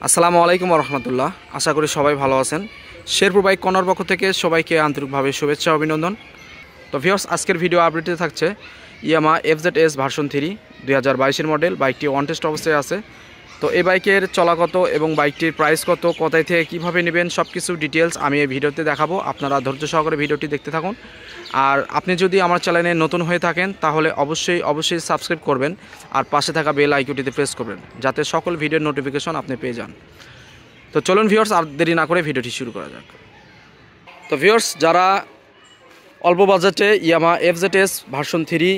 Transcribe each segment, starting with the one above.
আসসালামু আলাইকুম রহমতুল্লাহ। আশা করি সবাই ভালো আছেন। শেরপুর বাইক কর্নার পক্ষ থেকে সবাইকে আন্তরিকভাবে শুভেচ্ছা অভিনন্দন। তো ভিউয়ার্স, আজকের ভিডিও আপডেটে থাকছে ইয়ামা FZS ভার্সন 3 2022 মডেল। বাইকটি অন টেস্ট অবস্থায় আছে। তো এই বাইকের চলা কত এবং বাইকটির প্রাইস কত, কোথায় থেকে কীভাবে নেবেন, সব কিছু ডিটেলস আমি এই ভিডিওতে দেখাবো। আপনারা ধৈর্য সহকারে ভিডিওটি দেখতে থাকুন। আর আপনি যদি আমার চ্যানেলে নতুন হয়ে থাকেন তাহলে অবশ্যই সাবস্ক্রাইব করবেন আর পাশে থাকা বেল আইকনটিতে প্রেস করবেন যাতে সকল ভিডিওর নোটিফিকেশন আপনি পেয়ে যান। তো চলুন ভিউয়ার্স, আর দেরি না করে ভিডিওটি শুরু করা যাক। তো ভিউয়ার্স, যারা অল্প বাজেটে ইয়ামা FZS ভার্সন 3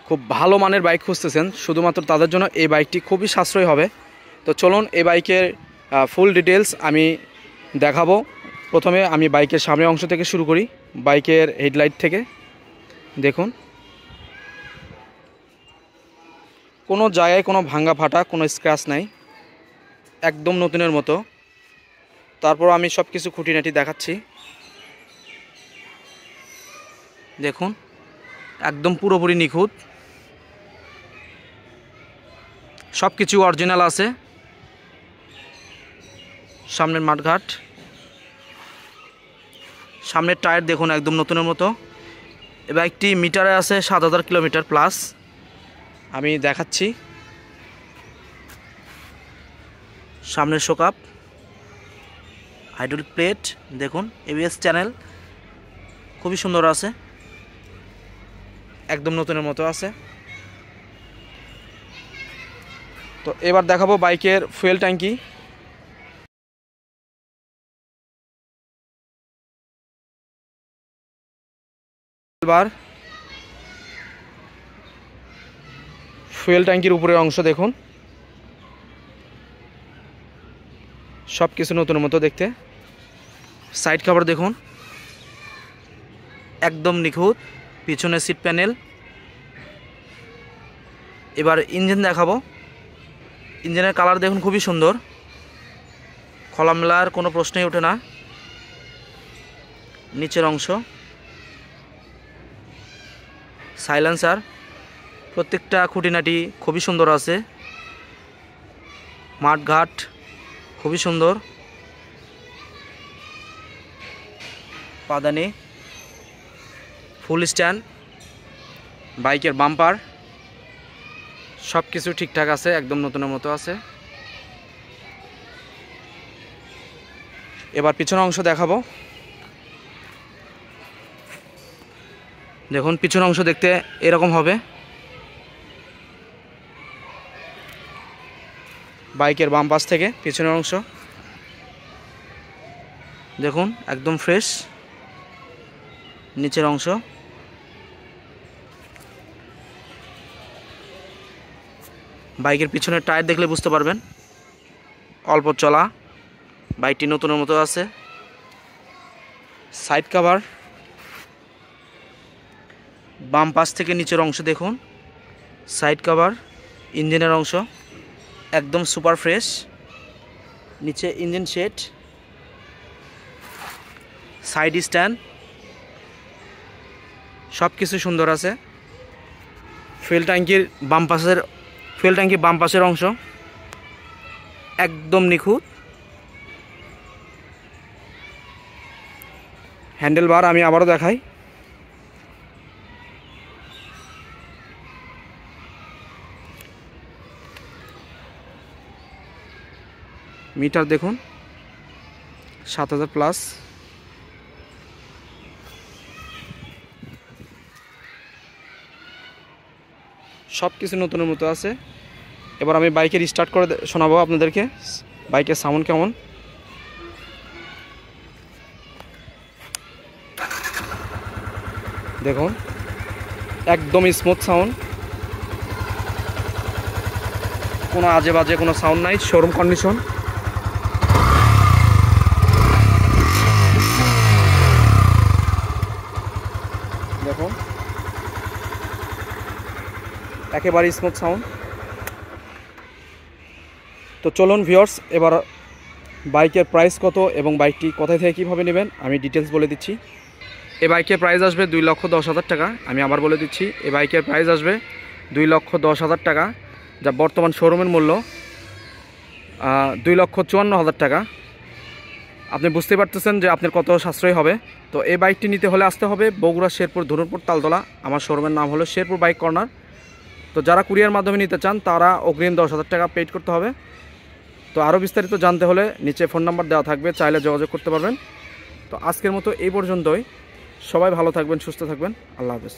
খুব ভালো মানের বাইক খুঁজতেছেন, শুধুমাত্র তাদের জন্য এই বাইকটি খুবই সাশ্রয়ী হবে। তো চলুন এই বাইকের ফুল ডিটেলস আমি দেখাবো। প্রথমে আমি বাইকের সামনের অংশ থেকে শুরু করি। বাইকের হেডলাইট থেকে দেখুন, কোনো জায়গায় কোনো ভাঙা ফাটা, কোনো স্ক্র্যাচ নাই, একদম নতুনের মতো। তারপর আমি সব কিছু খুঁটিনাটি দেখাচ্ছি। দেখুন, একদম পুরোপুরি নিখুঁত, সব কিছু অরিজিনাল আছে। সামনের মাঠঘাট, সামনের টায়ার দেখুন একদম নতুনের মতো। এই বাইকটি মিটারে আছে 7000 কিলোমিটার প্লাস। আমি দেখাচ্ছি সামনের শোকআপ, হাইড্রোলিক প্লেট দেখুন, ABS চ্যানেল খুবই সুন্দর আছে, একদম নতুনের মতো আছে। তো এবার দেখাবো বাইকের ফুয়েল ট্যাঙ্কি। ফুয়েল ট্যাঙ্কির উপরের অংশ দেখুন, সব কিছু নতুনের মতো দেখতে। সাইড কভার দেখুন একদম নিখুঁত, পিছনে সিট প্যানেল। এবার ইঞ্জিন দেখাবো। ইঞ্জিনের কালার দেখুন খুবই সুন্দর, খোলামেলার কোনো প্রশ্নই ওঠে না। নিচের অংশ, সাইলেন্সার, প্রত্যেকটা খুঁটিনাটি খুবই সুন্দর আছে। মাঠঘাট খুবই সুন্দর, পাদানি, ফুল স্ট্যান্ড, বাইকের বাম্পার সব কিছু ঠিকঠাক আছে, একদম নতুনের মতো আছে। এবার পিছনের অংশ দেখাবো। দেখুন, পিছনের অংশ দেখতে এরকম হবে। বাইকের বাম পাশ থেকে পিছনের অংশ দেখুন একদম ফ্রেশ। নিচের অংশ, বাইকের পিছনের টায়ার দেখলে বুঝতে পারবেন অল্প চলা, বাইকটি নতুনের মতো আছে। সাইড কভার, বাম পাশ থেকে নিচের অংশ দেখুন, সাইড কভার, ইঞ্জিনের অংশ একদম সুপার ফ্রেশ। নিচে ইঞ্জিন শেড, সাইড স্ট্যান্ড সব কিছু সুন্দর আছে। ফুয়েল ট্যাঙ্কির বাম পাশের অংশ একদম নিখুঁত। হ্যান্ডেল বার আমি আবারও দেখাই। মিটার দেখুন 7000 প্লাস। সব কিছু নতুনের মতো আছে। এবার আমি বাইকের স্টার্ট করে শোনাবো আপনাদেরকে বাইকের সাউন্ড কেমন। দেখুন একদম স্মুথ সাউন্ড, কোনো আজে বাজে কোনো সাউন্ড নাই, শোরুম কন্ডিশন। দেখুন একেবারে স্মুথ সাউন্ড। তো চলুন ভিউয়ার্স, এবার বাইকের প্রাইস কত এবং বাইকটি কোথায় থেকে কীভাবে নেবেন আমি ডিটেলস বলে দিচ্ছি। এই বাইকের প্রাইস আসবে 2,10,000 টাকা। আমি আবার বলে দিচ্ছি, এই বাইকের প্রাইস আসবে 2,10,000 টাকা, যা বর্তমান শোরুমের মূল্য 2,54,000 টাকা। আপনি বুঝতে পারতেছেন যে আপনার কত সাশ্রয় হবে। তো এই বাইকটি নিতে হলে আসতে হবে বগুড়া শেরপুর ধনুরপুর তালতলা। আমার শোরুমের নাম হলো শেরপুর বাইক কর্নার। তো যারা কুরিয়ার মাধ্যমে নিতে চান তারা অগ্রিম 10,000 টাকা পেড করতে হবে। তো আরও বিস্তারিত জানতে হলে নিচে ফোন নাম্বার দেওয়া থাকবে, চাইলে যোগাযোগ করতে পারবেন। তো আজকের মতো এই পর্যন্তই। সবাই ভালো থাকবেন, সুস্থ থাকবেন। আল্লাহ হাফেজ।